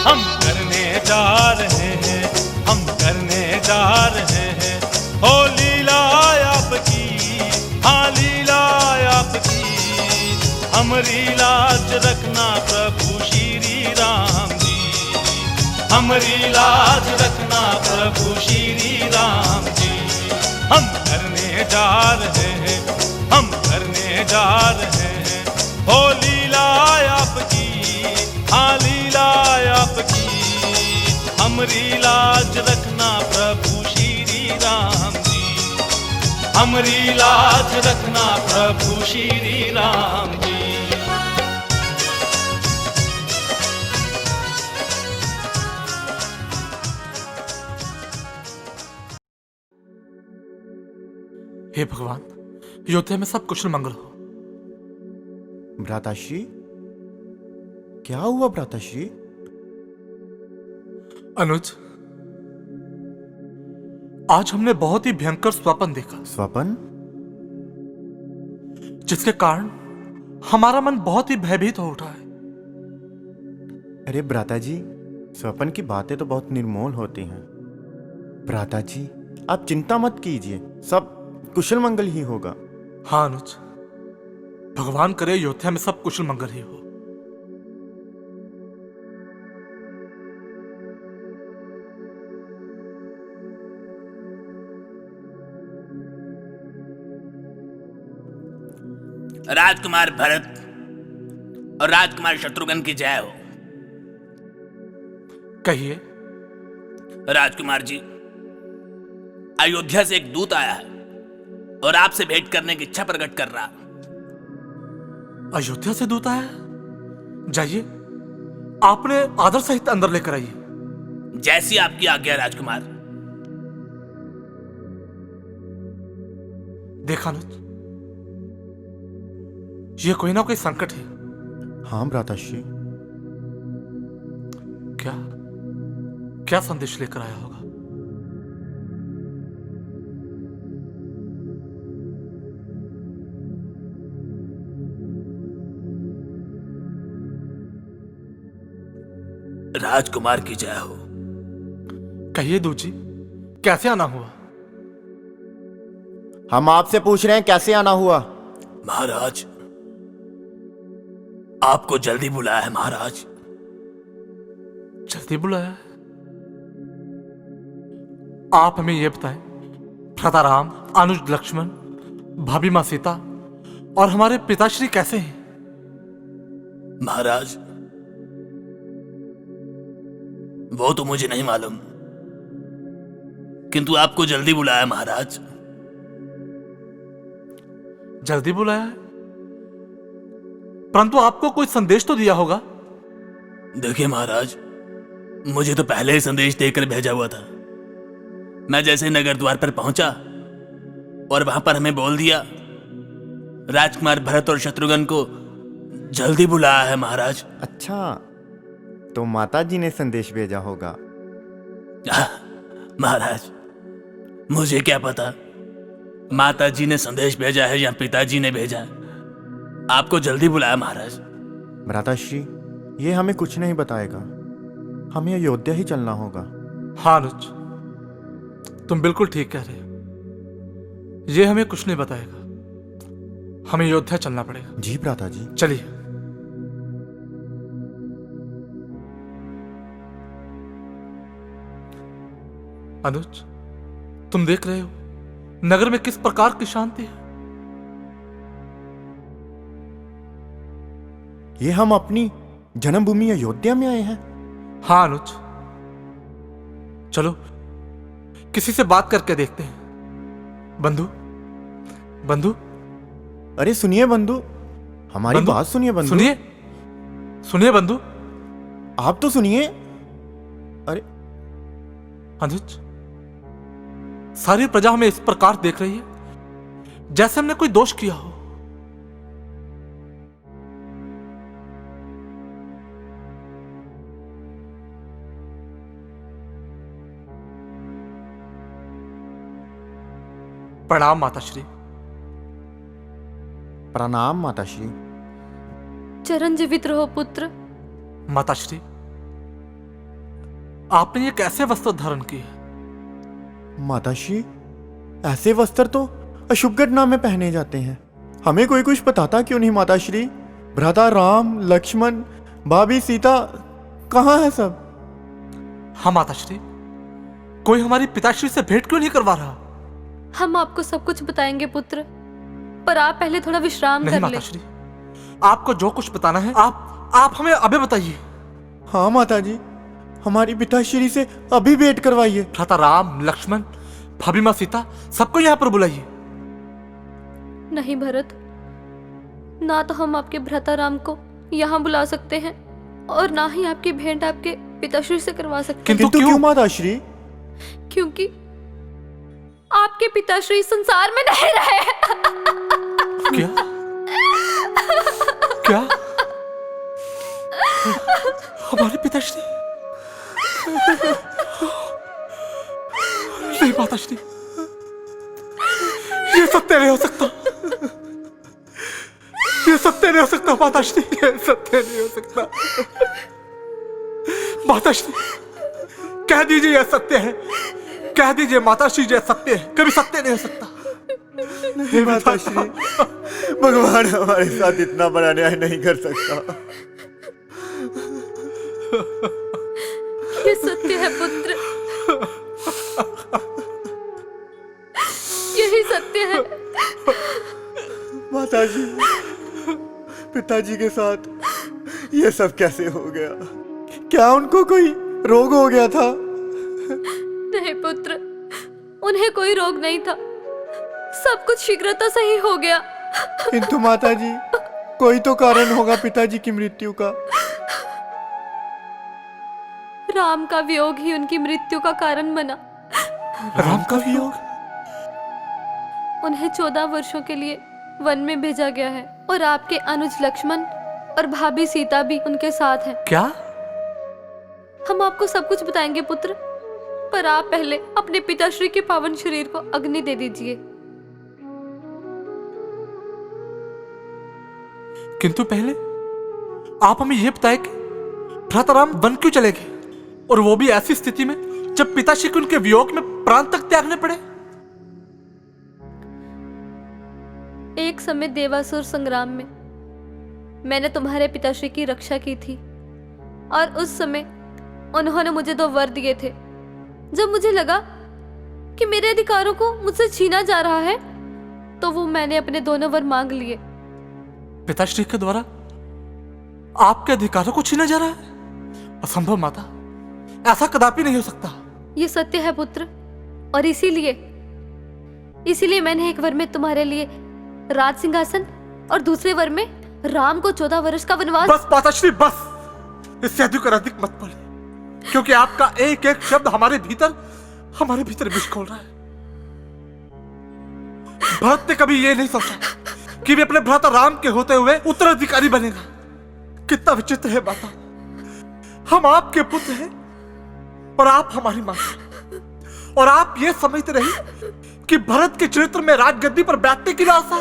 हम करने जा रहे हैं, हम करने जा रहे हैं। हो लीला आपकी, हाँ लीला आपकी। हमरी लाज रखना प्रभु श्री राम जी, हमरी लाज रखना प्रभु श्री राम जी। हम करने जा रहे हैं, हम करने जा रहे हैं। हो लीला आपकी, हाँ लीला आपकी। हमरी लाज रखना प्रभु श्री राम जी, हमरी लाज रखना प्रभु श्री राम जी। हे भगवान, अयोध्या में सब कुशल मंगल हो। भ्राताश्री, क्या हुआ भ्राताश्री? अनुज, आज हमने बहुत ही भयंकर स्वप्न देखा, स्वपन? जिसके कारण हमारा मन बहुत ही भयभीत हो उठा है। अरे भ्राता जी, स्वपन की बातें तो बहुत निर्मोल होती हैं। भ्राता जी, आप चिंता मत कीजिए, सब कुशल मंगल ही होगा। हाँ अनुज, भगवान करे अयोध्या में सब कुशल मंगल ही हो। राजकुमार भरत और राजकुमार शत्रुघ्न की जय हो। कहिए। राजकुमार जी, अयोध्या से एक दूत आया है और आपसे भेंट करने की इच्छा प्रकट कर रहा। अयोध्या से दूत आया है? जाइए, आपने आदर सहित अंदर लेकर आइए। जैसी आपकी आज्ञा राजकुमार। देखा अनुज, ये कोई ना कोई संकट है। हाँ भ्राताश्री। क्या क्या संदेश लेकर आया होगा? राजकुमार की जय हो। कहिए दूत जी, कैसे आना हुआ? हम आपसे पूछ रहे हैं कैसे आना हुआ। महाराज, आपको जल्दी बुलाया है महाराज। जल्दी बुलाया है? आप हमें यह बताएं, भ्राता राम, अनुज लक्ष्मण, भाभी मां सीता और हमारे पिताश्री कैसे हैं? महाराज, वो तो मुझे नहीं मालूम, किंतु आपको जल्दी बुलाया महाराज। जल्दी बुलाया है, परंतु आपको कोई संदेश तो दिया होगा। देखिए महाराज, मुझे तो पहले ही संदेश देकर भेजा हुआ था। मैं जैसे नगर द्वार पर पहुंचा और वहां पर हमें बोल दिया राजकुमार भरत और शत्रुघ्न को जल्दी बुलाया है महाराज। अच्छा, तो माता जी ने संदेश भेजा होगा। महाराज, मुझे क्या पता माता जी ने संदेश भेजा है या पिताजी ने भेजा है। आपको जल्दी बुलाया महाराज। भ्राताश्री, ये हमें कुछ नहीं बताएगा, हमें अयोध्या ही चलना होगा। हाँ अनुज, तुम बिल्कुल ठीक कह रहे हो। ये हमें कुछ नहीं बताएगा, हमें अयोध्या चलना पड़ेगा। जी भ्राता जी। चलिए। अनुज, तुम देख रहे हो नगर में किस प्रकार की शांति है। ये हम अपनी जन्मभूमि अयोध्या में आए हैं। हाँ अनुज, चलो किसी से बात करके देखते हैं। बंधु, बंधु। अरे सुनिए बंधु, हमारी बंधु, बात सुनिए बंधु। सुनिए, सुनिए बंधु। आप तो सुनिए। अरे अनुज, सारी प्रजा हमें इस प्रकार देख रही है जैसे हमने कोई दोष किया हो। प्रणाम माताश्री। प्रणाम माताश्री। चिरंजीवित रहो पुत्र। माताश्री, आपने ये कैसे वस्त्र धारण किए? माताश्री, ऐसे वस्त्र तो अशुभ घटना में पहने जाते हैं। हमें कोई कुछ बताता क्यों नहीं माताश्री? भ्राता राम, लक्ष्मण, भाभी सीता कहाँ है सब? हाँ माताश्री, कोई हमारी पिताश्री से भेंट क्यों नहीं करवा रहा? हम आपको सब कुछ बताएंगे पुत्र, पर आप पहले थोड़ा विश्राम नहीं कर ले। माताश्री, आपको जो कुछ बताना है आप हमें अभी बताइए। हाँ माता जी, हमारी पिताश्री से अभी भेंट करवाइए। भ्राता राम, लक्ष्मण, भाभी माँ सीता सबको यहाँ पर बुलाइए। नहीं भरत, ना तो हम आपके भ्राता राम को यहाँ बुला सकते हैं और ना ही आपकी भेंट आपके पिताश्री से करवा सकते हैं। किंतु क्यों माताश्री? क्योंकि आपके पिताश्री संसार में नहीं रहे। क्या क्या हमारे पिताश्री? नहीं माताश्री, ये सत्य नहीं हो सकता, ये सत्य नहीं हो सकता माताश्री, ये सत्य नहीं हो सकता। माताश्री कह दीजिए यह सत्य है, कह दीजिए माताश्री यह सत्य है, कभी सत्य नहीं हो सकता। नहीं माताश्री, भगवान हमारे साथ इतना बड़ा न्याय नहीं कर सकता। ये सत्य है पुत्र, यही सत्य है। माताजी, पिताजी के साथ ये सब कैसे हो गया? क्या उनको कोई रोग हो गया था? नहीं पुत्र, उन्हें कोई रोग नहीं था, सब कुछ शीघ्रता से ही हो गया। किंतु माताजी, कोई तो कारण होगा पिताजी की मृत्यु का। राम का वियोग ही उनकी मृत्यु का कारण बना। राम का वियोग? उन्हें 14 वर्षों के लिए वन में भेजा गया है और आपके अनुज लक्ष्मण और भाभी सीता भी उनके साथ हैं। क्या? हम आपको सब कुछ बताएंगे पुत्र, पर आप पहले अपने पिताश्री के पावन शरीर को अग्नि दे दीजिए। किंतु पहले आप हमें यह बताएं कि भ्राताराम वन क्यों चले गए, और वो भी ऐसी स्थिति में जब पिताश्री को उनके वियोग में प्राण तक त्यागने पड़े। एक समय देवासुर संग्राम में मैंने तुम्हारे पिताश्री की रक्षा की थी और उस समय उन्होंने मुझे 2 वर दिए थे। जब मुझे लगा कि मेरे अधिकारों को मुझसे छीना जा रहा है तो वो मैंने अपने दोनों वर मांग लिए। पिताश्री के द्वारा आपके अधिकारों को छीना जा रहा है? असंभव माता, ऐसा कदापि नहीं हो सकता। ये सत्य है पुत्र, और इसीलिए मैंने एक वर में तुम्हारे लिए राज सिंहासन और दूसरे वर में राम को 14 वर्ष का वनवास। बस माताश्री बस, इससे अधिक मत बोले, क्योंकि आपका एक एक शब्द हमारे भीतर विष खोल रहा है। भरत ने कभी ये नहीं सोचा कि वे अपने भ्राता राम के होते हुए उत्तराधिकारी बनेगा। कितना विचित्र है माता, हम आपके पुत्र हैं और आप हमारी माता, और आप ये समझते रहे कि भरत के चरित्र में राजगद्दी पर बैठने की लालसा,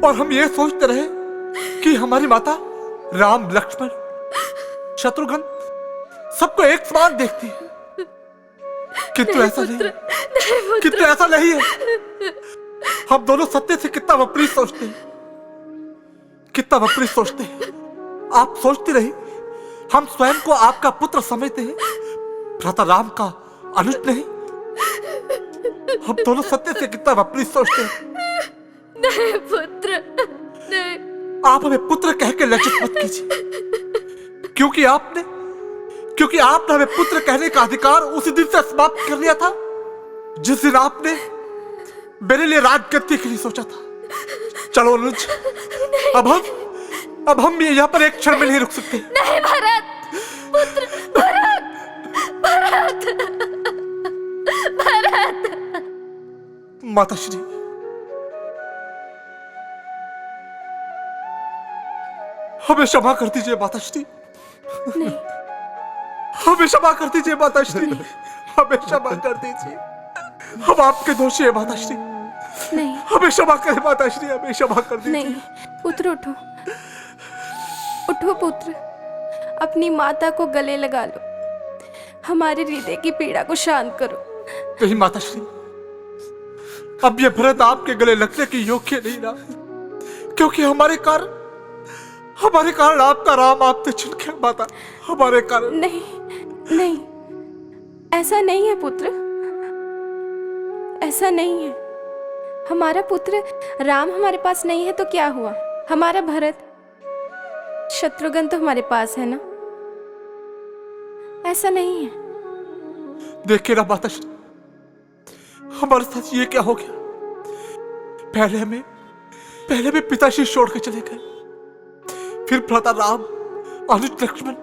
और हम ये सोचते रहे कि हमारी माता राम, लक्ष्मण, शत्रुघ्न सबको एक समान देखती है। किंतु ऐसा नहीं, किंतु ऐसा नहीं है। हम दोनों सत्य से कितना विपरीत सोचते हैं, कितना विपरीत सोचते हैं। आप सोचती रही हम स्वयं को आपका पुत्र समझते हैं, भ्राता राम का अनुज नहीं। हम दोनों सत्य से कितना विपरीत सोचते हैं। नहीं पुत्र, नहीं। आप हमें पुत्र कह के लज्जित मत कीजिए, क्योंकि आपने हमें पुत्र कहने का अधिकार उसी दिन से समाप्त कर लिया था जिस दिन आपने मेरे लिए राजगद्दी के लिए सोचा था। चलो अनुज, अब हम यहाँ पर एक क्षण में नहीं रुक सकते। नहीं भरत, पुत्र, भरत, माताश्री, हमें क्षमा कर दीजिए माताश्री, हमें क्षमा कर दीजिए माताश्री, हमें क्षमा कर दीजिए। हम आपके दोषी हैं माताश्री, नहीं, हमें क्षमा करें माताश्री, हमें क्षमा कर दीजिए। नहीं पुत्र, उठो, उठो पुत्र, अपनी माता को गले लगा लो, हमारे हृदय की पीड़ा को शांत करो। नहीं माताश्री, अब ये भरत आपके गले लगने के योग्य नहीं रहा, क्योंकि हमारे कारण आपका राम आपसे छिन गया माता, हमारे कारण। नहीं नहीं, ऐसा नहीं है पुत्र, ऐसा नहीं है। हमारा पुत्र राम हमारे पास नहीं है तो क्या हुआ, हमारा भरत शत्रुघ्न तो हमारे पास है ना, ऐसा नहीं है। देखिए ना माताश्री, हमारे साथ ये क्या हो गया। पहले में पिताश्री छोड़ के चले गए, फिर भ्राता राम, अनुज लक्ष्मण,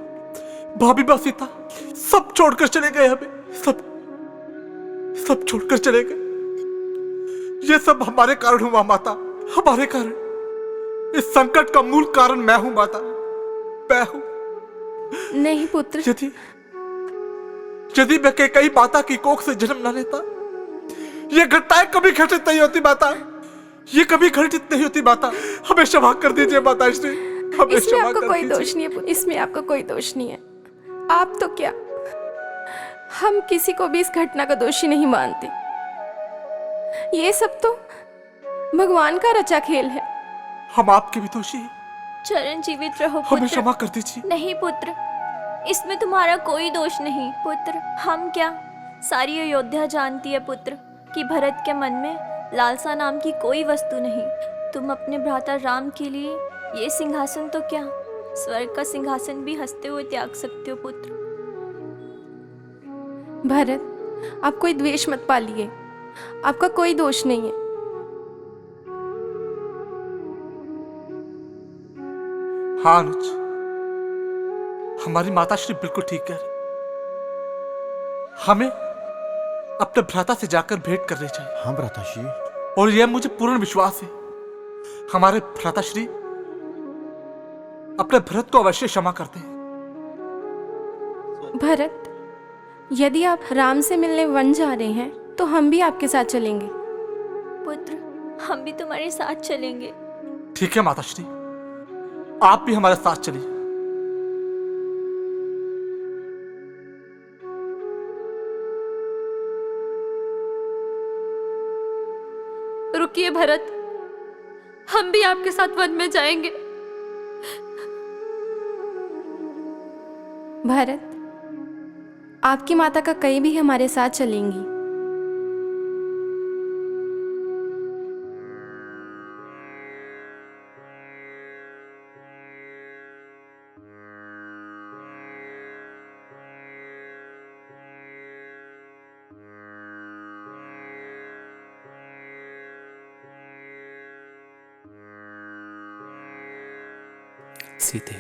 भाभी माँ सीता सब छोड़कर चले गए हमें, सब छोड़कर चले गए। ये सब हमारे कारण हुआ माता, हमारे कारण। इस संकट का मूल कारण मैं हूं माता, मैं हूं। नहीं पुत्र, यदि मैं कई माता की कोख से जन्म न लेता, ये घटनाएं कभी घटित नहीं होती माता, ये कभी घटित नहीं होती माता। हमें क्षमा कर दीजिए माता श्री, हमें इसमें क्षमा आपका कर कोई दीजिए। दोष नहीं है पुत्र, इसमें आपका कोई दोष नहीं है। आप तो क्या, हम किसी को भी इस घटना का दोषी नहीं मानते। ये सब तो भगवान का रचा खेल है। हम आपके भी दोषी हैं, चरण जीवित रहो हमें पुत्र। क्षमा कर दीजिए। नहीं पुत्र, इसमें तुम्हारा कोई दोष नहीं पुत्र। हम क्या, सारी अयोध्या जानती है पुत्र कि भरत के मन में लालसा नाम की कोई वस्तु नहीं। तुम अपने भ्राता राम के लिए ये सिंहासन तो क्या, स्वर्ग का सिंहासन भी हंसते हुए त्याग सकते हो पुत्र। भरत, आप कोई द्वेष मत पालिए, आपका कोई दोष नहीं है। हाँ अनुज, हमारी माता श्री बिल्कुल ठीक कह रही। हमें अपने भ्राता से जाकर भेंट करनी चाहिए। हाँ भ्राताश्री। और यह मुझे पूर्ण विश्वास है, हमारे भ्राता श्री अपने भरत को अवश्य क्षमा करते हैं। भरत, यदि आप राम से मिलने वन जा रहे हैं तो हम भी आपके साथ चलेंगे। पुत्र, हम भी तुम्हारे साथ चलेंगे। ठीक है माताश्री, आप भी हमारे साथ चलिए। रुकिए भरत, हम भी आपके साथ वन में जाएंगे। भरत, आपकी माता का कहीं भी हमारे साथ चलेंगी। सीते,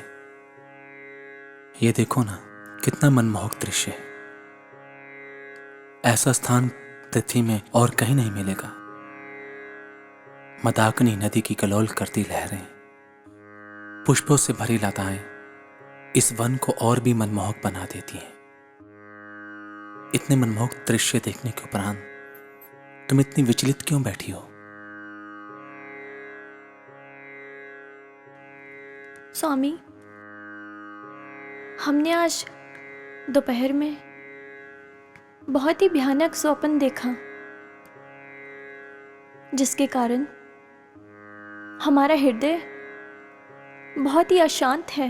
ये देखो ना, कितना मनमोहक दृश्य है। ऐसा स्थान पृथ्वी में और कहीं नहीं मिलेगा। मंदाकिनी नदी की कलोल करती लहरें, पुष्पों से भरी लताएं इस वन को और भी मनमोहक बना देती हैं। इतने मनमोहक दृश्य देखने के उपरांत तुम इतनी विचलित क्यों बैठी हो? स्वामी, हमने आज दोपहर में बहुत ही भयानक स्वप्न देखा, जिसके कारण हमारा हृदय बहुत ही अशांत है।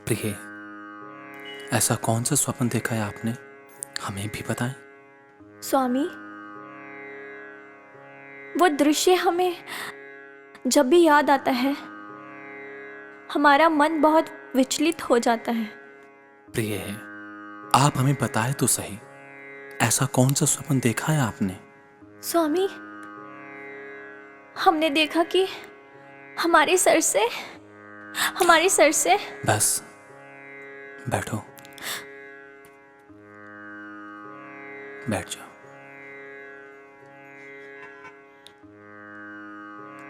प्रिय, ऐसा कौन सा स्वप्न देखा है आपने? हमें भी बताएं। स्वामी, वो दृश्य हमें जब भी याद आता है, हमारा मन बहुत विचलित हो जाता है। प्रिय, आप हमें बताए तो सही, ऐसा कौन सा स्वप्न देखा है आपने? स्वामी, हमने देखा कि हमारे सर से बस बैठो, बैठ जाओ।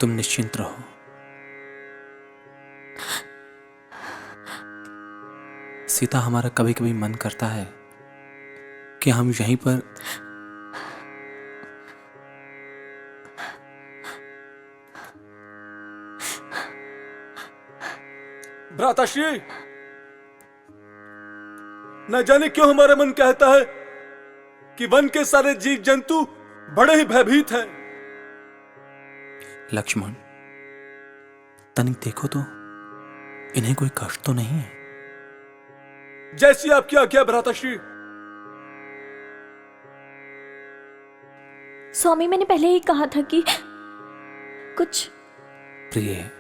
तुम निश्चिंत रहो। सीता, हमारा कभी कभी मन करता है कि हम यहीं पर भ्राताश्री, न जाने क्यों हमारा मन कहता है कि वन के सारे जीव जंतु बड़े ही भयभीत हैं। लक्ष्मण, तनिक देखो तो, इन्हें कोई कष्ट तो नहीं है? जैसी आपकी आज्ञा भ्राताश्री। स्वामी, मैंने पहले ही कहा था कि कुछ। प्रिय,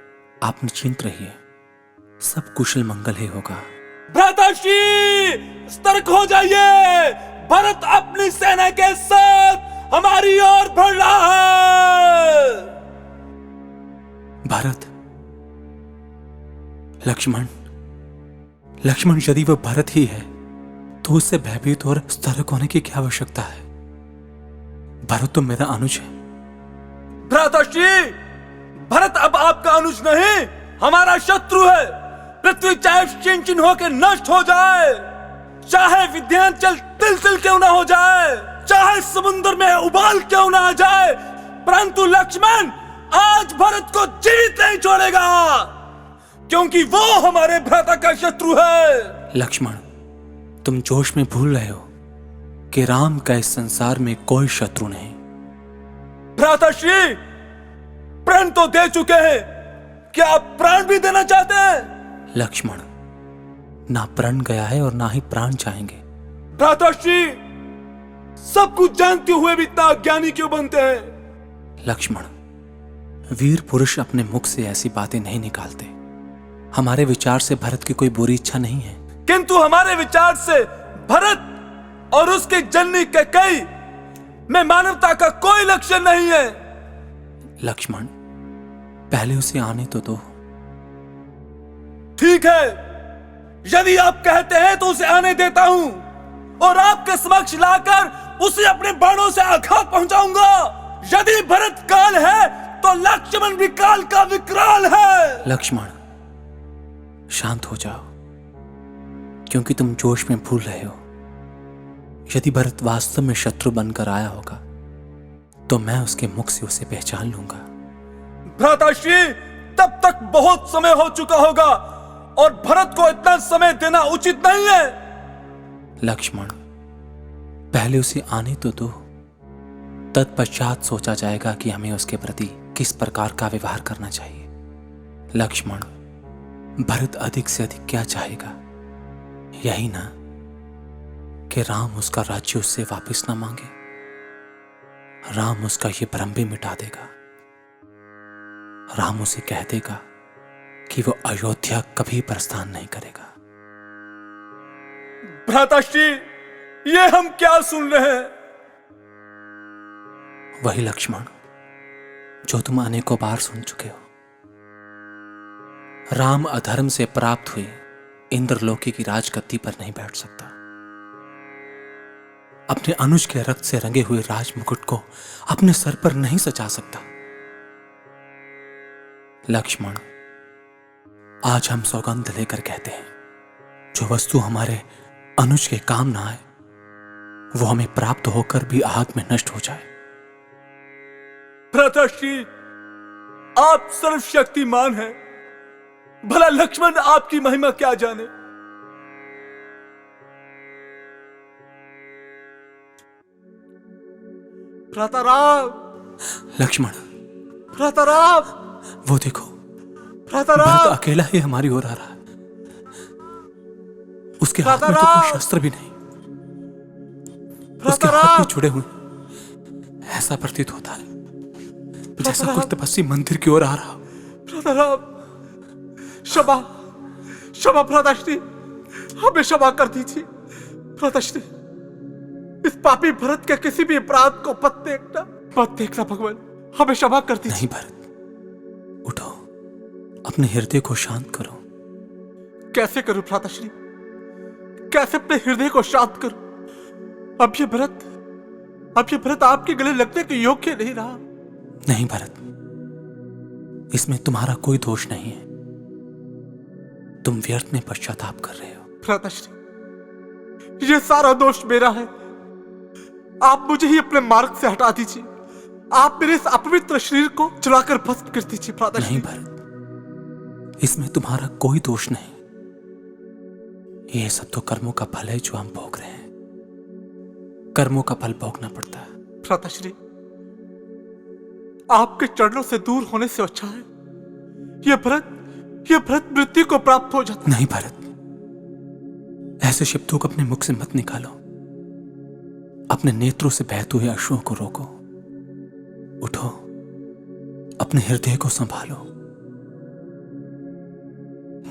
आप निश्चिंत रहिए, सब कुशल मंगल ही होगा। भ्राताश्री, सतर्क हो जाइए, भरत अपनी सेना के साथ हमारी ओर बढ़ रहा है। भरत, लक्ष्मण, लक्ष्मण, यदि वह भरत ही है तो उससे भयभीत और सतर्क होने की क्या आवश्यकता है? भरत तो मेरा अनुज है। भ्राताश्री, भरत अब आपका अनुज नहीं, हमारा शत्रु है। पृथ्वी चाहे छिन छिन होकर नष्ट हो जाए, चाहे विंध्याचल तिल तिल क्यों ना हो जाए, चाहे समुद्र में उबाल क्यों ना आ जाए, परंतु लक्ष्मण आज भरत को जीवित नहीं छोड़ेगा, क्योंकि वो हमारे भ्राता का शत्रु है। लक्ष्मण, तुम जोश में भूल रहे हो कि राम का इस संसार में कोई शत्रु नहीं। भ्राताश्री, प्राण तो दे चुके हैं, क्या आप प्राण भी देना चाहते हैं? लक्ष्मण, ना प्राण गया है और ना ही प्राण चाहेंगे। भ्राताश्री, सब कुछ जानते हुए भी इतना अज्ञानी क्यों बनते हैं? लक्ष्मण, वीर पुरुष अपने मुख से ऐसी बातें नहीं निकालते। हमारे विचार से भरत की कोई बुरी इच्छा नहीं है। किंतु हमारे विचार से भरत और उसकी जननी कैकेयी में मानवता का कोई लक्षण नहीं है। लक्ष्मण, पहले उसे आने तो दो। ठीक है, यदि आप कहते हैं तो उसे आने देता हूं और आपके समक्ष लाकर उसे अपने बाणों से आघात पहुंचाऊंगा। यदि भरत काल है तो लक्ष्मण भी काल का विकराल है। लक्ष्मण, शांत हो जाओ, क्योंकि तुम जोश में भूल रहे हो। यदि भरत वास्तव में शत्रु बनकर आया होगा तो मैं उसके मुख से उसे पहचान लूंगा। भ्राताश्री, तब तक बहुत समय हो चुका होगा और भरत को इतना समय देना उचित नहीं है। लक्ष्मण, पहले उसे आने तो दो, तत्पश्चात सोचा जाएगा कि हमें उसके प्रति किस प्रकार का व्यवहार करना चाहिए। लक्ष्मण, भरत अधिक से अधिक क्या चाहेगा? यही ना कि राम उसका राज्य उससे वापस ना मांगे। राम उसका ये भ्रम भी मिटा देगा। राम उसे कह देगा कि वो अयोध्या कभी प्रस्थान नहीं करेगा। भ्राताश्री, ये हम क्या सुन रहे हैं? वही लक्ष्मण जो तुम अनेकों बार सुन चुके हो। राम अधर्म से प्राप्त हुई इंद्रलोकी की राजगद्दी पर नहीं बैठ सकता। अपने अनुज के रक्त से रंगे हुए राजमुकुट को अपने सर पर नहीं सजा सकता। लक्ष्मण, आज हम सौगंध लेकर कहते हैं, जो वस्तु हमारे अनुज के काम ना आए वो हमें प्राप्त होकर भी आग में नष्ट हो जाए। भ्राताश्री, आप सर्वशक्तिमान हैं, भला लक्ष्मण आपकी महिमा क्या जाने। भ्राता राम, लक्ष्मण, भ्राता राम, वो देखो, भ्राता भरत राम, अकेला ही हमारी ओर आ रहा है। उसके हाथ भ्राता में तो कोई राम, शस्त्र भी नहीं, उसके भ्राता हाथ में राम, जुड़े हुए। ऐसा प्रतीत होता है जैसा कोई तपस्वी मंदिर की ओर आ रहा हो। भ्राता राम, क्षमा, क्षमा भ्राताश्री, हमें क्षमा कर दीजिए। भ्राताश्री, इस पापी भरत के किसी भी अपराध को मत देखना भगवान, हमें क्षमा कर दीजिए। नहीं भरत, उठो, अपने हृदय को शांत करो। कैसे करूं भ्राताश्री, कैसे अपने हृदय को शांत करूं? अब ये भरत आपके गले लगने के योग्य नहीं रहा। नहीं भरत, इसमें तुम्हारा कोई दोष नहीं है। तुम व्यर्थ में पश्चाताप कर रहे हो। भ्राताश्री, ये सारा दोष मेरा है। आप मुझे ही अपने मार्ग से हटा दीजिए। आप मेरे इस अपवित्र शरीर को जलाकर भस्म कर दीजिए। भ्राताश्री, नहीं भरत, इसमें तुम्हारा कोई दोष नहीं। ये सब तो कर्मों का फल है जो हम भोग रहे हैं। कर्मों का फल भोगना पड़ता है। भ्राताश्री, आपके चरणों से दूर होने से अच्छा है यह भरत मृत्यु को प्राप्त हो जाता। नहीं भरत, ऐसे शब्दों को अपने मुख से मत निकालो। अपने नेत्रों से बहते हुए अश्रुओं को रोको। उठो, अपने हृदय को संभालो।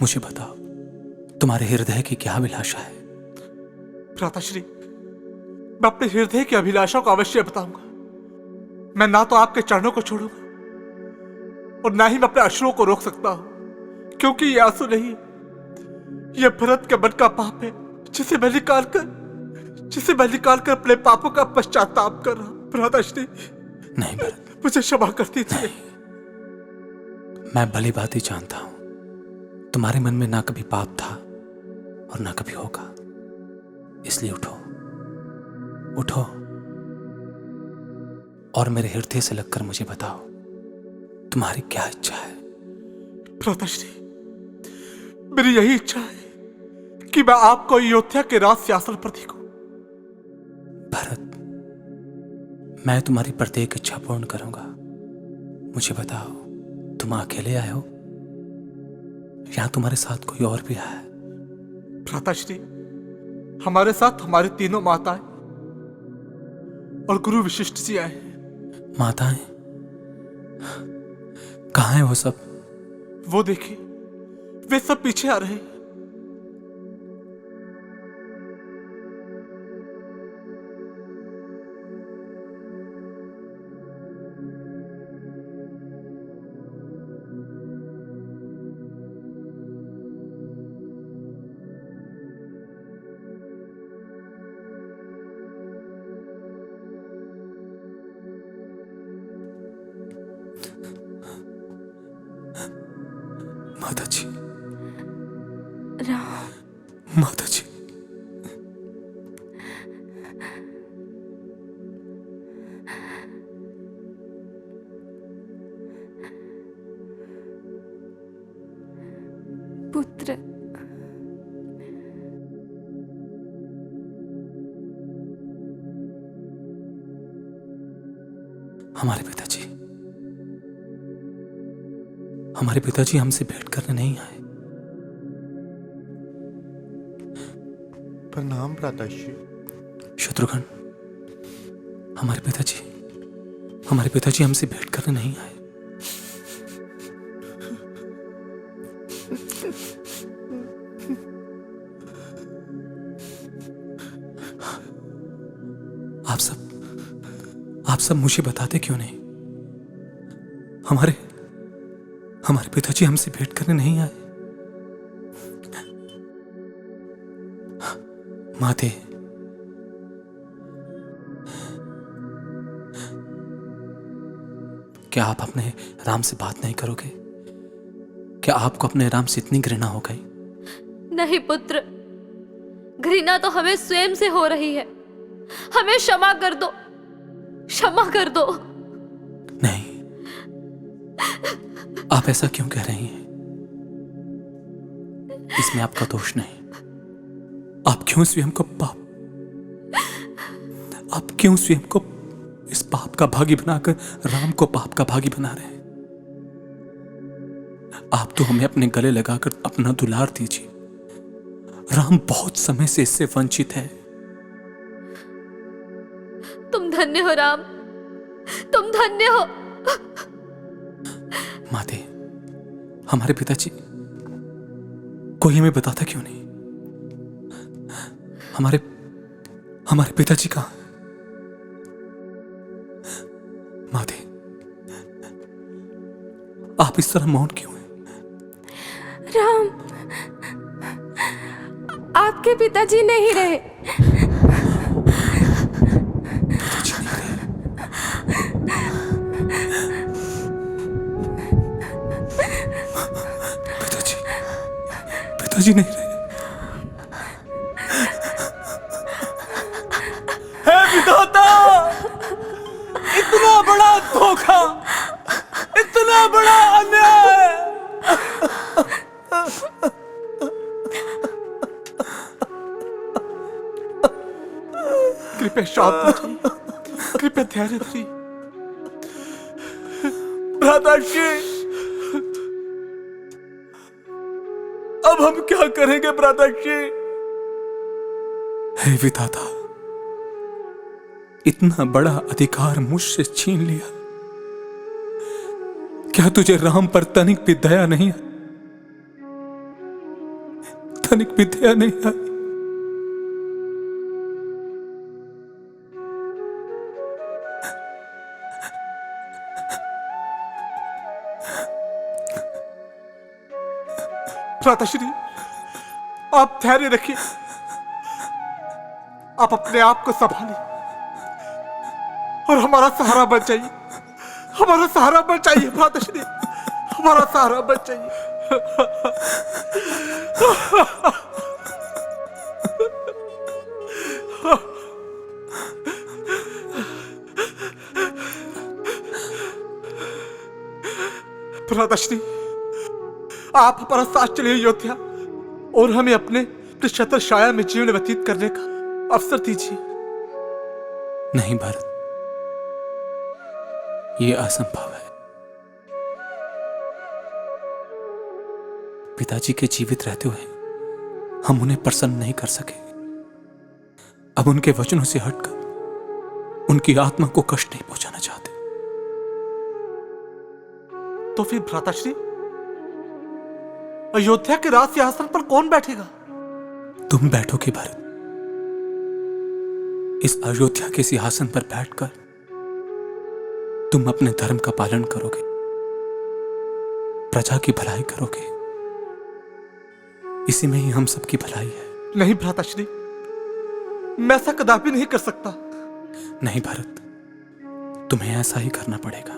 मुझे बताओ, तुम्हारे हृदय की क्या अभिलाषा है? भ्राताश्री, मैं अपने हृदय की अभिलाषा को अवश्य बताऊंगा। मैं ना तो आपके चरणों को छोड़ूंगा और ना ही मैं अपने अश्रुओं को रोक सकता हूं, क्योंकि ये आंसू नहीं है, यह भरत के मन का पाप है जिसे मैं निकाल कर अपने पापों का पश्चाताप कर रहा हूं। भ्राताश्री, नहीं भरत, मुझे क्षमा कर दीजिए। मैं भली बात ही जानता हूं तुम्हारे मन में ना कभी पाप था और ना कभी होगा। इसलिए उठो, उठो और मेरे हृदय से लगकर मुझे बताओ तुम्हारी क्या इच्छा है। भ्राताश्री, मेरी यही इच्छा है कि मैं आपको अयोध्या के राज सिंहासन पर देखूं। भरत, मैं तुम्हारी प्रत्येक इच्छा पूर्ण करूंगा। मुझे बताओ, तुम अकेले आए हो या तुम्हारे साथ कोई और भी आया है? भ्राताश्री, हमारे साथ हमारी तीनों माताएं और गुरु वशिष्ठ जी आए हैं। माताएं? कहाँ है वो सब? वो देखिए, वे सब पीछे आ रहे हैं। माता जी, राम, माता जी, पुत्र, हमारे पिताजी हमसे भेंट करने नहीं आए। प्रणाम भ्राताश्री। शत्रुघ्न, हमारे पिताजी हमसे भेंट करने नहीं आए। आप सब मुझे बताते क्यों नहीं? हमारे पिताजी हमसे भेंट करने नहीं आए। माते, क्या आप अपने राम से बात नहीं करोगे? क्या आपको अपने राम से इतनी घृणा हो गई? नहीं पुत्र, घृणा तो हमें स्वयं से हो रही है। हमें क्षमा कर दो, क्षमा कर दो। नहीं, आप ऐसा क्यों कह रही हैं? इसमें आपका दोष नहीं। आप क्यों स्वयं को इस पाप का भागी बनाकर राम को पाप का भागी बना रहे हैं? आप तो हमें अपने गले लगाकर अपना दुलार दीजिए। राम बहुत समय से इससे वंचित है। तुम धन्य हो राम, तुम धन्य हो। माते, हमारे पिताजी कोई हमें बताता क्यों नहीं? हमारे पिताजी कहां? माते, आप इस तरह मौन क्यों हैं? राम, आपके पिताजी नहीं रहे। पिताजी नहीं रहे। पिताजी नहीं रहे। हे विधाता, इतना बड़ा धोखा, इतना बड़ा अन्याय कृपया शांत हो जाइए, कृपया धैर्य धरिए। भ्राताश्री, अब हम क्या करेंगे भ्राताश्री? हे विधाता, इतना बड़ा अधिकार मुझसे छीन लिया। क्या तुझे राम पर तनिक भी दया नहीं है? तनिक भी दया नहीं है? भ्राताश्री, आप धैर्य रखिए, आप अपने आप को संभालिए और हमारा सहारा बन जाइए, हमारा सहारा बन जाइए भ्राताश्री, हमारा सहारा बन जाइए। भ्राताश्री, आप हमारा साथ चलिए अयोध्या और हमें अपने छत्र छाया में जीवन व्यतीत करने का अवसर दीजिए। नहीं भरत, यह असंभव है। पिताजी के जीवित रहते हुए हम उन्हें प्रसन्न नहीं कर सके। अब उनके वचनों से हटकर उनकी आत्मा को कष्ट नहीं पहुंचाना चाहते। तो फिर भ्राताश्री, अयोध्या के राज सिंहासन पर कौन बैठेगा? तुम बैठोगे भरत। इस अयोध्या के सिंहासन पर बैठकर तुम अपने धर्म का पालन करोगे, प्रजा की भलाई करोगे। इसी में ही हम सबकी भलाई है। नहीं भ्राताश्री, मैं ऐसा कदापि नहीं कर सकता। नहीं भरत, तुम्हें ऐसा ही करना पड़ेगा।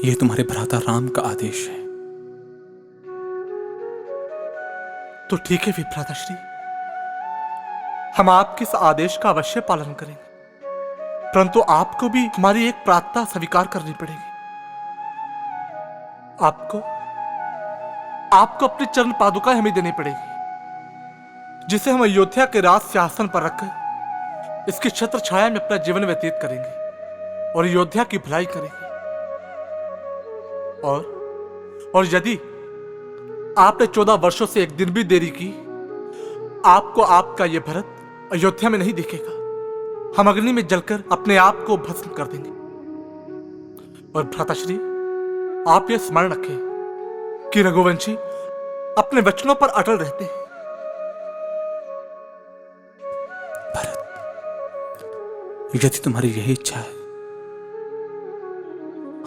यह तुम्हारे भ्राता राम का आदेश है। तो ठीक है फिर भ्राताश्री, हम आपके इस आदेश का अवश्य पालन करेंगे, परंतु आपको भी हमारी एक प्रार्थना स्वीकार करनी पड़ेगी। आपको अपनी चरण पादुकाएं हमें देनी पड़ेगी, जिसे हम अयोध्या के राज सिंहासन पर रखकर इसकी छत्र छाया में अपना जीवन व्यतीत करेंगे और अयोध्या की भलाई करेंगे। और यदि आपने 14 वर्षों से एक दिन भी देरी की, आपको आपका यह भरत अयोध्या में नहीं दिखेगा। हम अग्नि में जलकर अपने आप को भस्म कर देंगे। और भ्राताश्री, आप यह स्मरण रखें कि रघुवंशी अपने वचनों पर अटल रहते हैं। भरत, यदि तुम्हारी यही इच्छा है,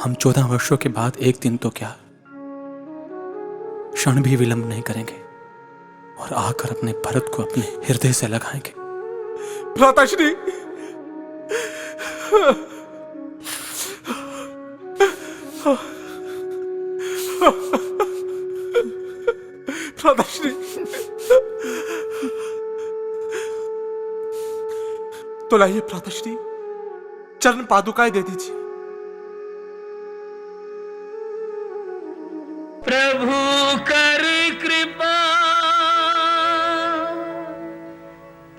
हम 14 वर्षों के बाद एक दिन तो क्या, क्षण भी विलंब नहीं करेंगे और आकर अपने भरत को अपने हृदय से लगाएंगे। भ्राताश्री, भ्राताश्री, तो लाइए भ्राताश्री, चरण पादुकाएं दे दीजिए। प्रभु कर कृपा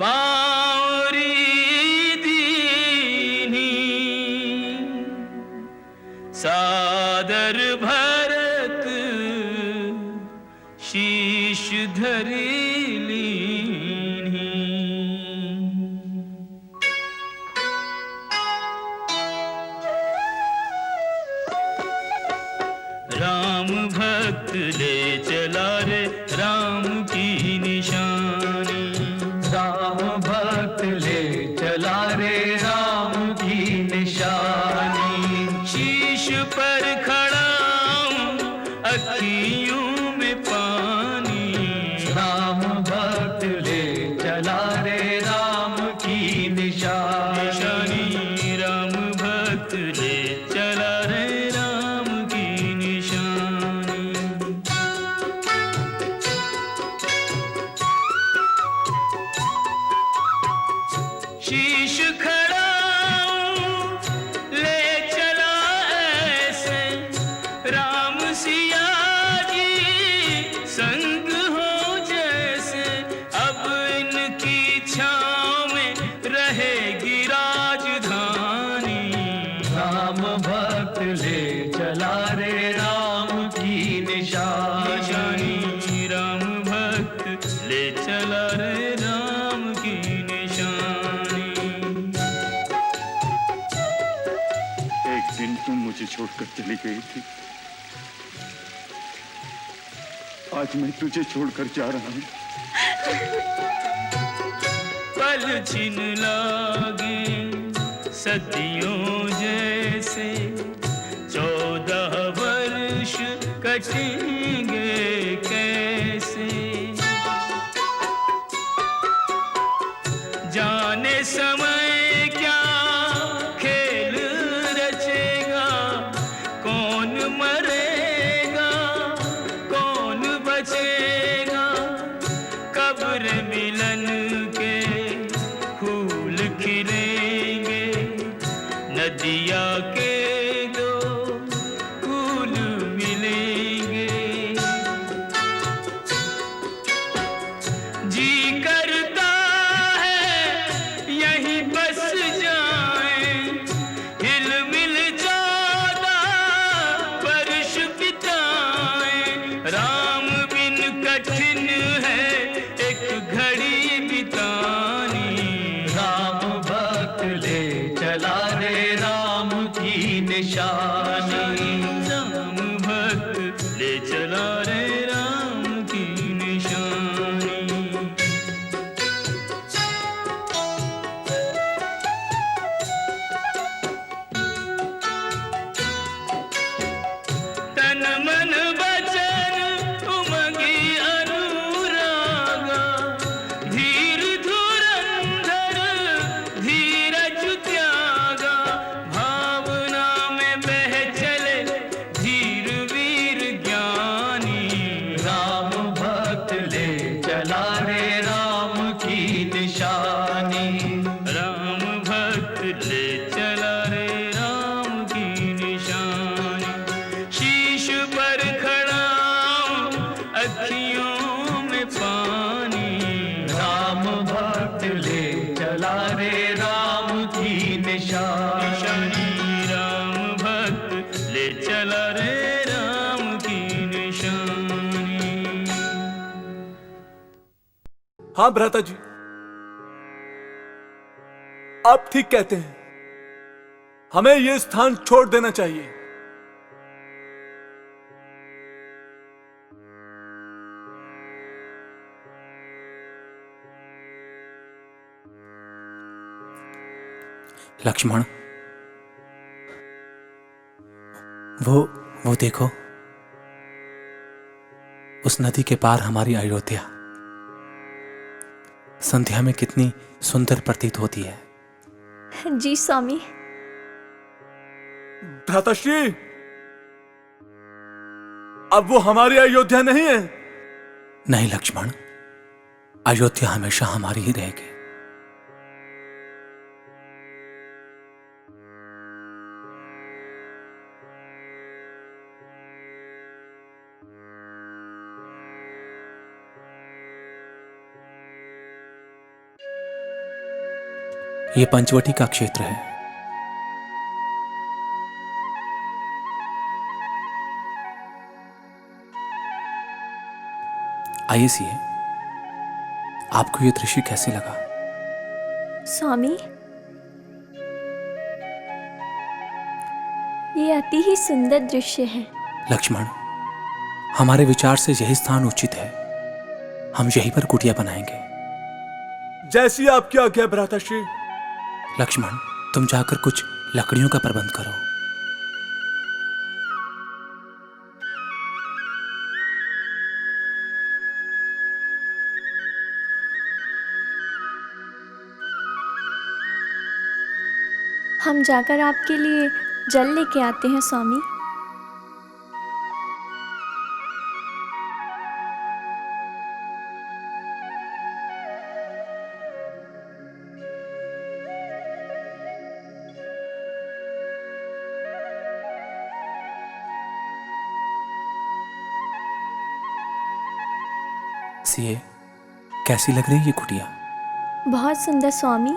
पावरी दीनी, सादर भरत शीश धरी लीनी। राम भक्त ले चला रे राम की निशानी, राम भक्त ले चला रे राम की निशानी। शीश पर खड़ा हूँ अखियों में पानी, राम भक्त ले चला रे राम की निशानी। राम भक्त ले चला रे राम की निशानी। शीश खड़ा ले चला ऐसे राम सिया जी संग हो जैसे। अब इनकी छाँव में चली गई थी, आज मैं तुझे छोड़कर जा रहा हूं। पल छिन लागे सदियों जैसे, 14 वर्ष कटेंगे कैसे, जाने समय क्या खेल रचेगा, कौन मरेगा कौन बचेगा, कब्र मिलन के फूल खिलेंगे, नदिया के दो फूल मिलेंगे, जी करता है यहीं बस जाएं, हिल मिल 14 वर्ष बिताएं, राम बिन कठिन है एक घड़ी बितानी, राम भक्त ले चला रे राम की निशानी, राम भक्त ले चला रे राम की निशानी। तन मन वचन उमंगी अनुरागा, धीर धुरंधर धीरज त्यागा, भावना में बह चले धीर वीर ज्ञानी, राम भक्त ले चला रे राम की निशानी, राम भक्त ले चला रे राम की निशानी, शीश पर खड़ा हूं, अखियों में पानी, राम भक्त ले चला रे राम की निशानी, राम भक्त ले चला रे राम की निशानी। हाँ भ्राता जी, आप ठीक कहते हैं, हमें यह स्थान छोड़ देना चाहिए। लक्ष्मण, वो देखो, उस नदी के पार हमारी अयोध्या संध्या में कितनी सुंदर प्रतीत होती है। जी स्वामी। भ्राताश्री, अब वो हमारी अयोध्या नहीं है। नहीं लक्ष्मण, अयोध्या हमेशा हमारी ही रहेगी। ये पंचवटी का क्षेत्र है। आइए सीए, आपको ये दृश्य कैसे लगा? स्वामी, ये अति ही सुंदर दृश्य है। लक्ष्मण, हमारे विचार से यही स्थान उचित है। हम यहीं पर कुटिया बनाएंगे। जैसी आपकी आज्ञा भ्राताश्री। लक्ष्मण, तुम जाकर कुछ लकड़ियों का प्रबंध करो। हम जाकर आपके लिए जल लेके आते हैं स्वामी। सीए, कैसी लग रही है ये कुटिया? बहुत सुंदर स्वामी।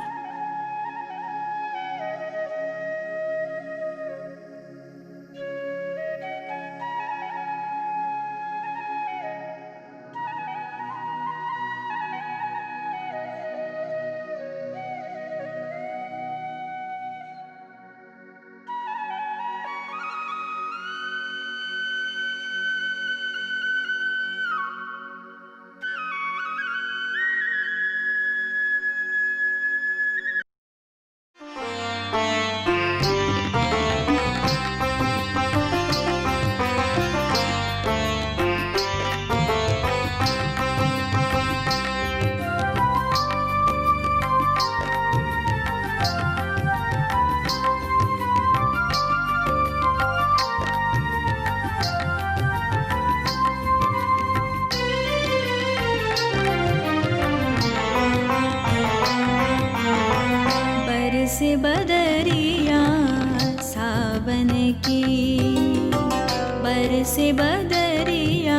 बरसे बदरिया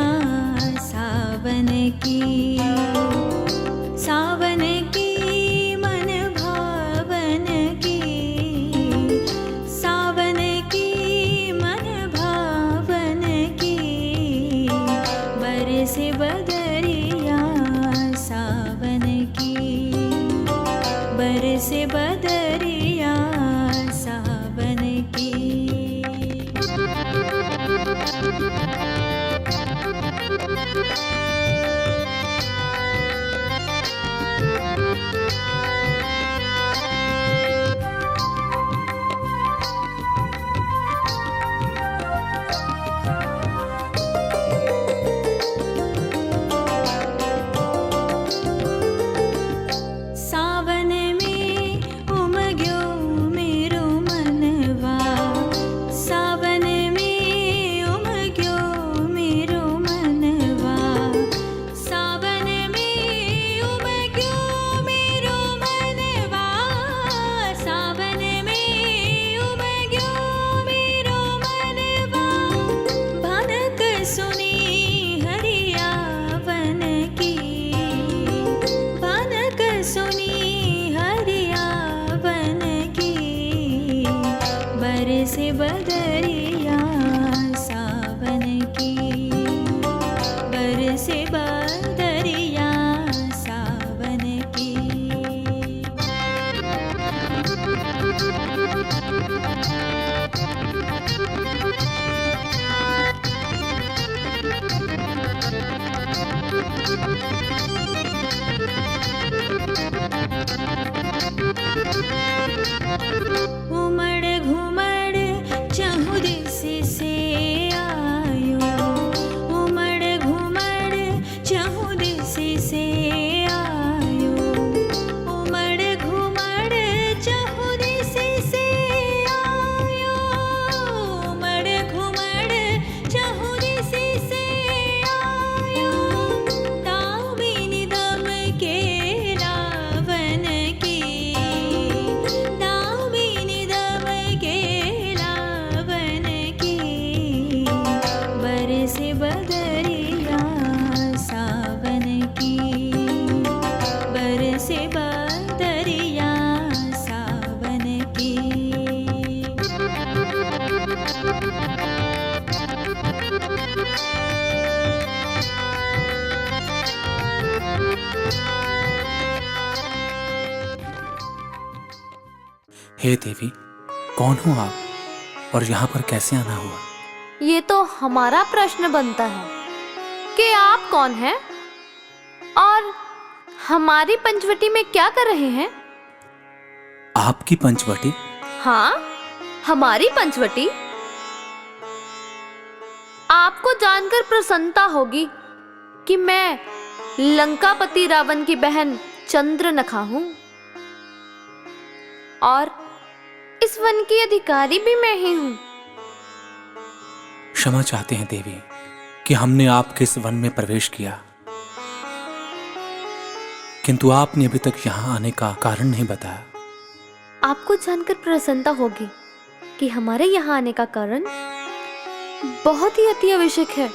सावन की मन भावन की, सावन की मन भावन की, बरसे बदरिया सावन की, बरसे बदरिया सावन की। सावन में उमग्यो मेरो मनवा, सावन में उमग्यो मेरो मनवा, सावन में उमग्यो मेरो मनवा, सावन में उमग्यो मेरो मनवा, भनक सुनी हरियावन की, भनक सुनी हरियावन की, बरसे बदरिया सावन की, बरसे बदरिया सावन की। उमड़ घुमड़ चहु दिस से आयो, उमड़ घुमड़ चहु दिस से आयो, उमड़ घुमड़ चहु दिस से आयो, उमड़ घुमड़ चहु दिस से आयो, दामिनी दम के रावण की, दामिनी दम के रावण की, बरसे बदरिया सावन की, बरसे बदरिया सावन की। हे देवी, कौन हो आप और यहाँ पर कैसे आना हुआ? ये तो हमारा प्रश्न बनता है कि आप कौन हैं और हमारी पंचवटी में क्या कर रहे हैं? आपकी पंचवटी? हाँ, हमारी पंचवटी। आपको जानकर प्रसन्नता होगी कि मैं लंकापति रावण की बहन चंद्रनखा हूँ और इस वन की अधिकारी भी मैं ही हूँ। क्षमा चाहते हैं देवी कि हमने आपके इस वन में प्रवेश किया, किंतु आपने अभी तक यहाँ आने का कारण नहीं बताया। आपको जानकर प्रसन्नता होगी कि हमारे यहाँ आने का कारण बहुत ही अति आवश्यक है।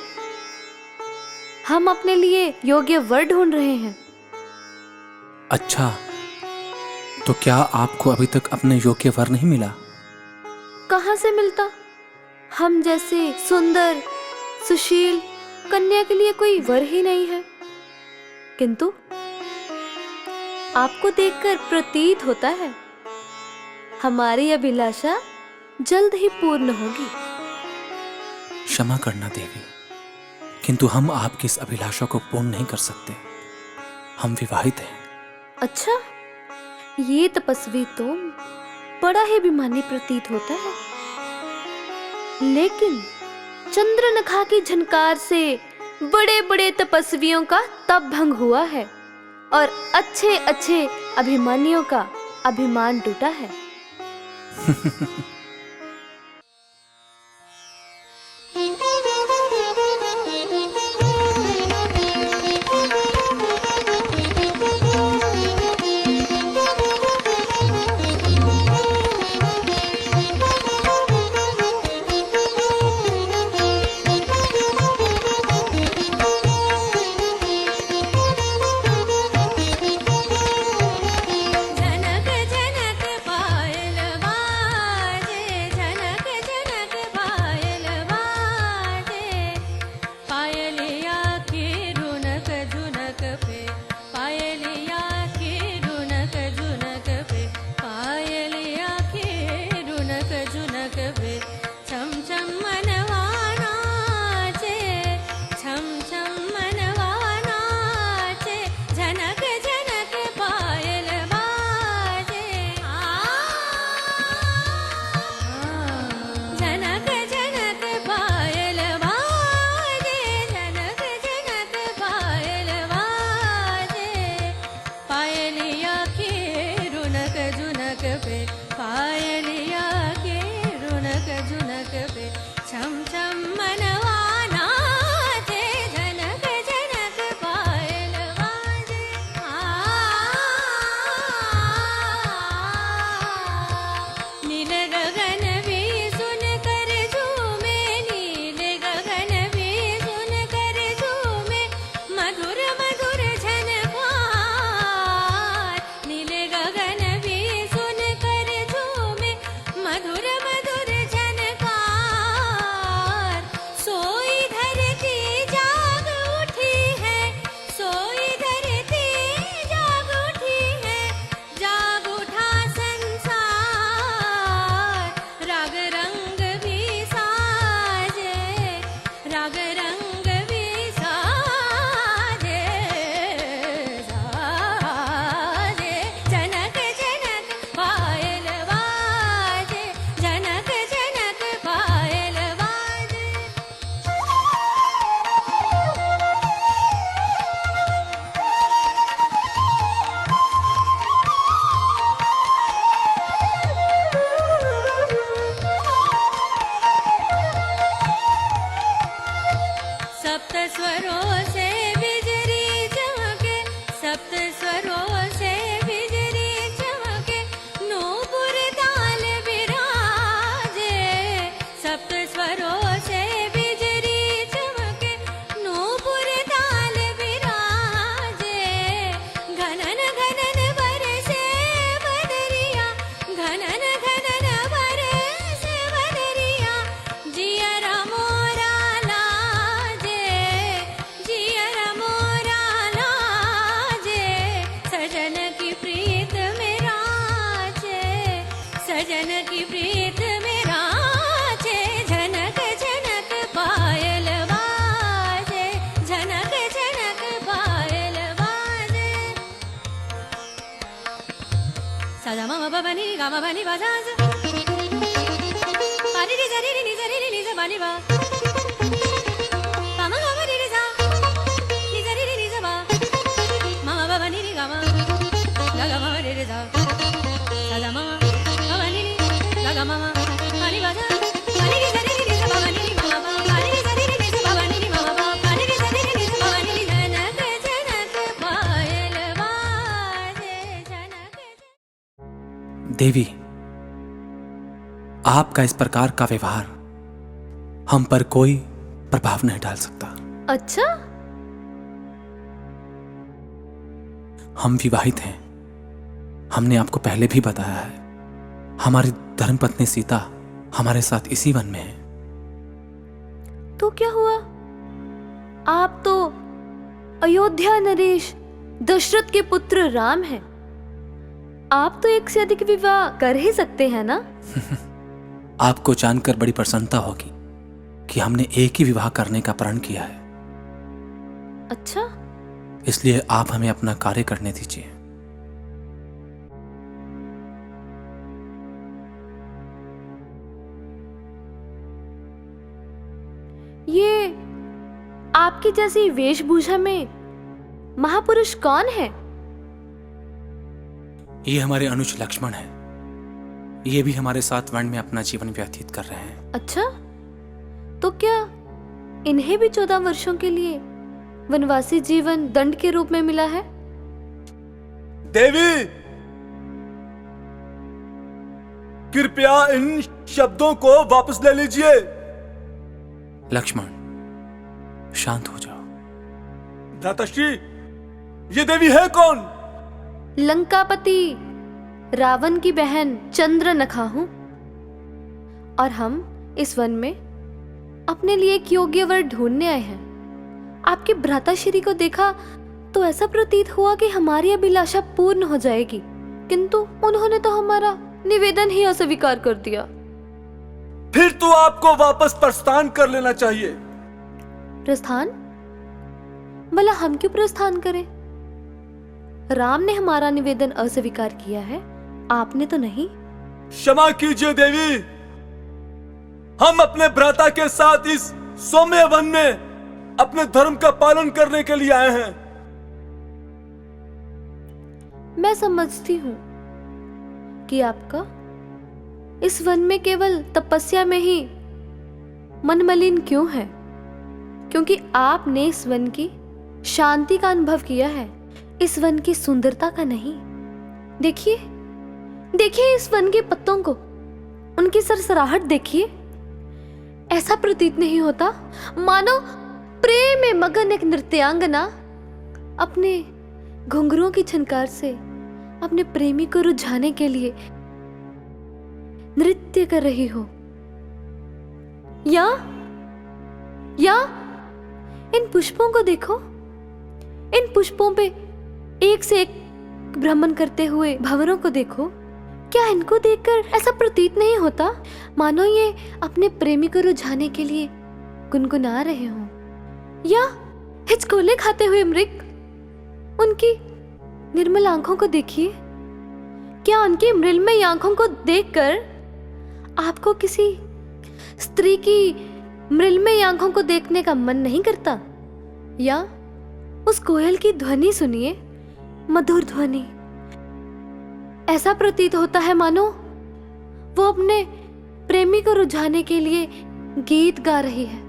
हम अपने लिए योग्य वर ढूंढ रहे हैं। अच्छा, तो क्या आपको अभी तक अपने योग्य वर नहीं मिला? कहाँ से मिलता? हम जैसे सुंदर सुशील कन्या के लिए कोई वर ही नहीं है। किंतु आपको देखकर प्रतीत होता है हमारी अभिलाषा जल्द ही पूर्ण होगी। क्षमा करना देवी, किंतु हम आपकी इस अभिलाषा को पूर्ण नहीं कर सकते। हम विवाहित हैं। अच्छा, ये तपस्वी तो बड़ा ही अभिमानी प्रतीत होता है, लेकिन चंद्रनखा की झनकार से बड़े बड़े तपस्वियों का तप भंग हुआ है और अच्छे अच्छे अभिमानियों का अभिमान टूटा है। स्वरों से बिजली चमके, सप्त स्वरों से बिजली चमके, नूपुर ताल विराजे। सप्त स्वरों से बिजली चमके, नूपुर ताल विराजे। घनन घनन बरसे बदरिया, घनन घनन बरसे बदरिया, जियरा मोरा लाजे, जियरा मोरा लाजे। सजन की प्रीत में राजे, सजन की प्रीत में राजे। झनक झनक पायल बाजे, झनक झनक पायल बाजे। सदा मम बबनी गा मबनी बाजाज, पानी री जरी री नी जरी री नी जबानी बा, पामा गा मरी री जा, नी जरी री नी जबा, मम बबनी री गा मा, गा गा मरी री जा, सदा मम बबनी री गा गा मम, पानी बाजा, पानी री जरी री नी जबा बनी री मम बा, पानी री जरी री नी जबा बनी री मम बा, पानी री जरी री नी जबा बनी री। झनक झनक पायल बाजे, झनक देवी, आपका इस प्रकार का व्यवहार हम पर कोई प्रभाव नहीं डाल सकता। अच्छा, हम विवाहित हैं। हमने आपको पहले भी बताया है, हमारी धर्मपत्नी सीता हमारे साथ इसी वन में है। तो क्या हुआ? आप तो अयोध्या नरेश दशरथ के पुत्र राम हैं। आप तो एक से अधिक विवाह कर ही सकते हैं ना? आपको जानकर बड़ी प्रसन्नता होगी कि हमने एक ही विवाह करने का प्रण किया है। अच्छा, इसलिए आप हमें अपना कार्य करने दीजिए। ये आपकी जैसी वेशभूषा में महापुरुष कौन है? ये हमारे अनुज लक्ष्मण हैं। ये भी हमारे साथ वन में अपना जीवन व्यतीत कर रहे हैं। अच्छा, तो क्या इन्हें भी 14 वर्षों के लिए वनवासी जीवन दंड के रूप में मिला है? देवी, कृपया इन शब्दों को वापस ले लीजिए। लक्ष्मण, शांत हो जाओ। भ्राताश्री, ये देवी है कौन? लंकापति रावण की बहन चंद्रनखा हूं, और हम इस वन में अपने लिए एक योग्य वर ढूंढने आए हैं। आपके भ्राताश्री को देखा तो ऐसा प्रतीत हुआ कि हमारी अभिलाषा पूर्ण हो जाएगी, किंतु उन्होंने तो हमारा निवेदन ही अस्वीकार कर दिया। फिर तो आपको वापस प्रस्थान कर लेना चाहिए। प्रस्थान? भला हम क्यों प्रस्थान करें? राम ने हमारा निवेदन अस्वीकार किया है, आपने तो नहीं। क्षमा कीजिए देवी, हम अपने भ्राता के साथ इस सौम्य वन में अपने धर्म का पालन करने के लिए आए हैं। मैं समझती हूं कि आपका इस वन में केवल तपस्या में ही मन मलिन क्यों है, क्योंकि आपने इस वन की शांति का अनुभव किया है, इस वन की सुंदरता का नहीं। देखिए, देखिए इस वन के पत्तों को, उनकी सरसराहट देखिए। ऐसा प्रतीत नहीं होता मानो प्रेम में मगन एक नृत्यांगना अपने घुंघरुओं की छनकार से अपने प्रेमी को रुझाने के लिए नृत्य कर रही हो। या इन पुष्पों को देखो, इन पुष्पों पे एक से एक भ्रमण करते हुए भंवरों को देखो। क्या इनको देखकर ऐसा प्रतीत नहीं होता मानो ये अपने प्रेमी को रुझाने के लिए गुनगुना रहे हों? या हिचकोले खाते हुए मृग, उनकी निर्मल आंखों को देखिए। क्या उनकी मृलमयी आंखों को देखकर आपको किसी स्त्री की मृलमयी आंखों को देखने का मन नहीं करता? या उस कोयल की ध्वनि सुनिए, मधुर ध्वनि। ऐसा प्रतीत होता है मानो वो अपने प्रेमी को रुझाने के लिए गीत गा रही है।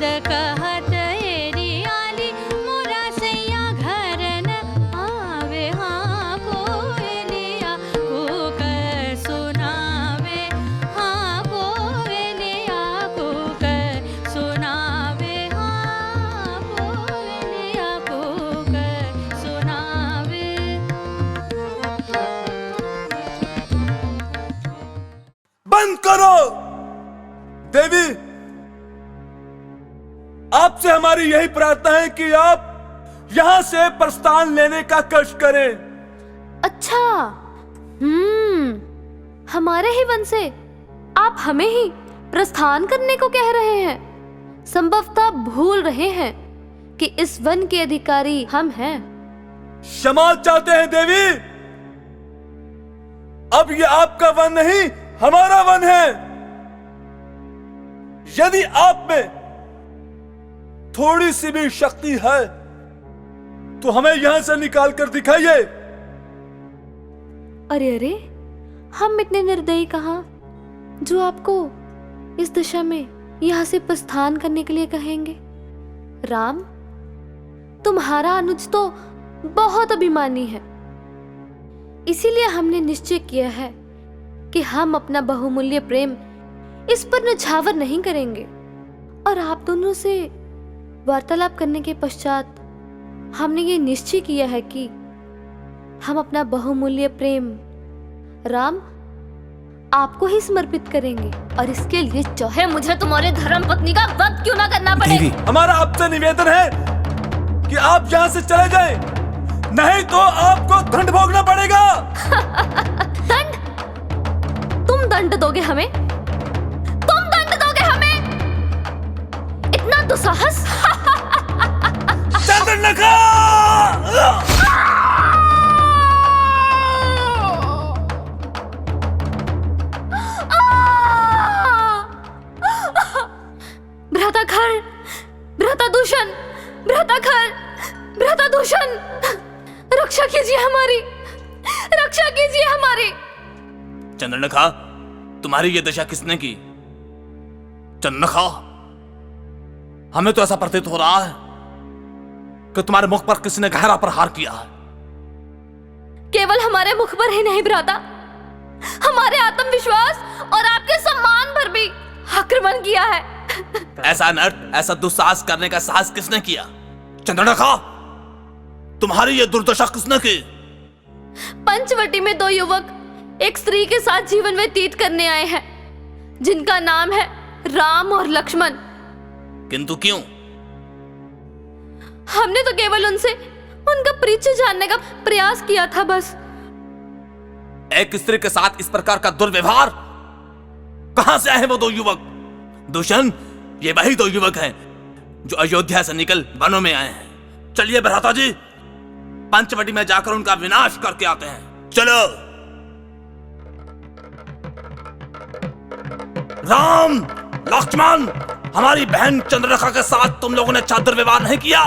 कहत एरी आली मोरा सैया घर न आवे हाँ कोयलिया कूक सुनावे हाँ कोयलिया कूक सुनावे हाँ कोयलिया कूक सुनावे। बंद करो देवी, आपसे हमारी यही प्रार्थना है कि आप यहां से प्रस्थान लेने का कष्ट करें। अच्छा, हमारे ही वन से आप हमें ही प्रस्थान करने को कह रहे हैं। संभवतः भूल रहे हैं कि इस वन के अधिकारी हम हैं। क्षमा चाहते हैं देवी, अब ये आपका वन नहीं हमारा वन है। यदि आप में थोड़ी सी भी शक्ति है तो हमें यहां से निकाल कर दिखाइए। अरे अरे, हम इतने निर्दयी कहां जो आपको इस दिशा में यहां से प्रस्थान करने के लिए कहेंगे। राम, तुम्हारा अनुज तो बहुत अभिमानी है, इसीलिए हमने निश्चय किया है कि हम अपना बहुमूल्य प्रेम इस पर नछावर नहीं करेंगे। और आप दोनों से वार्तालाप करने के पश्चात हमने ये निश्चय किया है कि हम अपना बहुमूल्य प्रेम राम आपको ही समर्पित करेंगे। और इसके लिए चाहे मुझे तुम्हारे धर्म पत्नी का वध क्यों ना करना पड़े। हमारा आपसे निवेदन है कि आप यहाँ से चले जाएं, नहीं तो आपको दंड भोगना पड़ेगा। दंड? तुम दंड दोगे हमें? तुम दंड दोगे हमें? इतना दुस्साहस? चंद्रनखा! भ्राताखर, भ्रातादूषण, भ्राताखर, भ्रातादूषण, रक्षा कीजिए हमारी, रक्षा कीजिए हमारी। चंद्रनखा, तुम्हारी ये दशा किसने की? चंद्रनखा, हमें तो ऐसा प्रतीत हो रहा है कि तुम्हारे मुख पर किसी ने गहरा प्रहार किया है। केवल हमारे मुख पर ही नहीं भ्राता, हमारे आत्मविश्वास और आपके सम्मान पर भी आक्रमण किया है। ऐसा अनर्थ, ऐसा दुस्साहस करने का साहस किसने किया? चंद्रनखा, तुम्हारी ये दुर्दशा किसने की? पंचवटी में दो युवक एक स्त्री के साथ जीवन व्यतीत करने आए हैं, जिनका नाम है राम और लक्ष्मण। किंतु क्यों? हमने तो केवल उनसे उनका परिचय जानने का प्रयास किया था बस। एक स्त्री के साथ इस प्रकार का दुर्व्यवहार? कहां से आए वो दो युवक? दूषण, ये वही दो युवक हैं जो अयोध्या से निकल वनों में आए हैं। चलिए भ्राता जी, पंचवटी में जाकर उनका विनाश करके आते हैं। चलो। राम, लक्ष्मण, हमारी बहन चंद्ररेखा के साथ तुम लोगों ने अच्छा दुर्व्यवहार नहीं किया,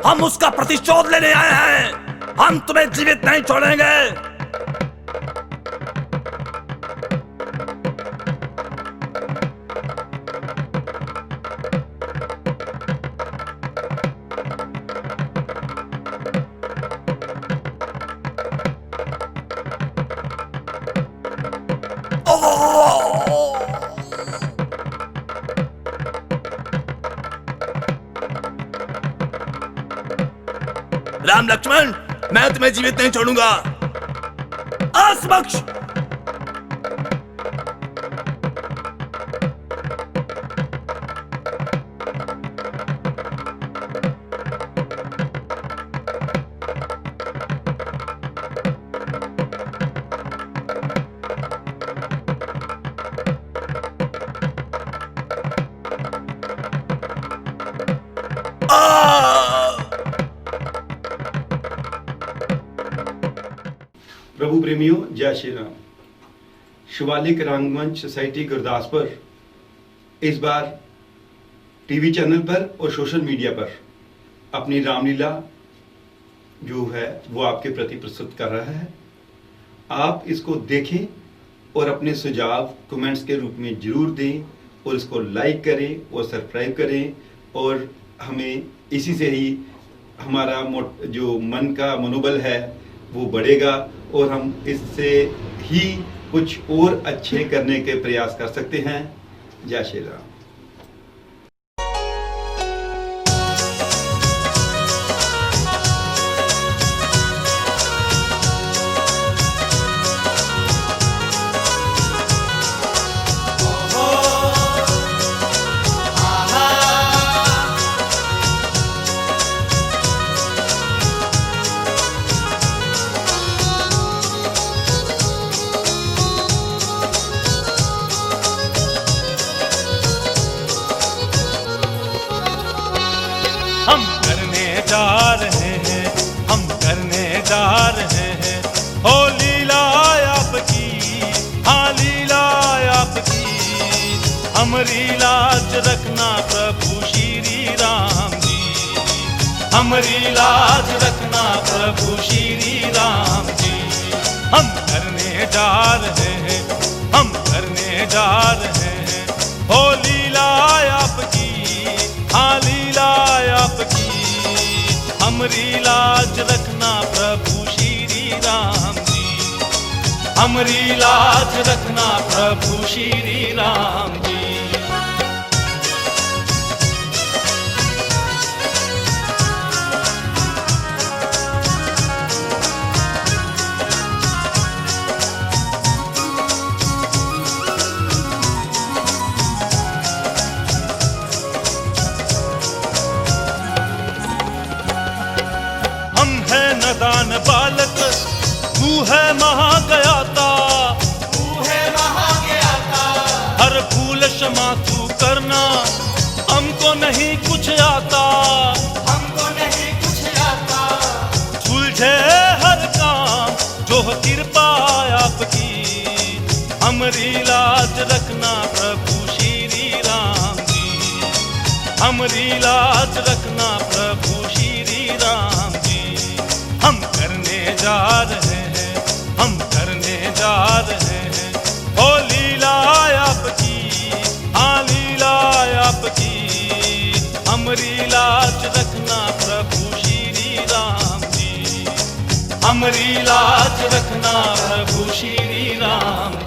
हम उसका प्रतिशोध लेने आए हैं। हम तुम्हें जीवित नहीं छोड़ेंगे। राम लक्ष्मण, मैं तुम्हें जीवित नहीं छोड़ूंगा। असमक्ष। प्रभु प्रेमियों, जय श्री राम। शिवालिक रंगमंच सोसाइटी गुरदासपुर इस बार टीवी चैनल पर और सोशल मीडिया पर अपनी रामलीला जो है वो आपके प्रति प्रस्तुत कर रहा है। आप इसको देखें और अपने सुझाव कमेंट्स के रूप में जरूर दें और इसको लाइक करें और सब्सक्राइब करें और हमें इसी से ही हमारा जो मन का मनोबल है वो बढ़ेगा और हम इससे ही कुछ और अच्छे करने के प्रयास कर सकते हैं। जय श्री राम। हम करने जा रहे हैं, हम करने जा रहे हैं, हो लीला आपकी, हाँ लीला आपकी। हमारी लाज रखना प्रभु श्री राम जी, हमारी लाज रखना प्रभु श्री राम जी। हम करने जा रहे हैं, हम करने जा रहे हैं, हो लीला आपकी, हाँ लीला आपकी। हमारी लाज रखना प्रभु श्री राम जी, हमारी लाज रखना प्रभु श्री राम जी। दान बालक तू है महाज्ञाता, तू है महाज्ञाता। हर भूल क्षमा तू करना, हमको नहीं कुछ आता, हमको नहीं कुछ आता। सुलझे हर काम जो कृपा आपकी, हमारी लाज रखना प्रभु श्री राम जी, हमारी लाज रखना प्रभु श्री राम जी। हम करने जा रहे हैं, हम करने जा रहे हैं, ओ लीला आपकी, हाँ लीला आपकी। हमारी लाज रखना प्रभु श्री राम जी, हमारी लाज रखना प्रभु श्री राम जी।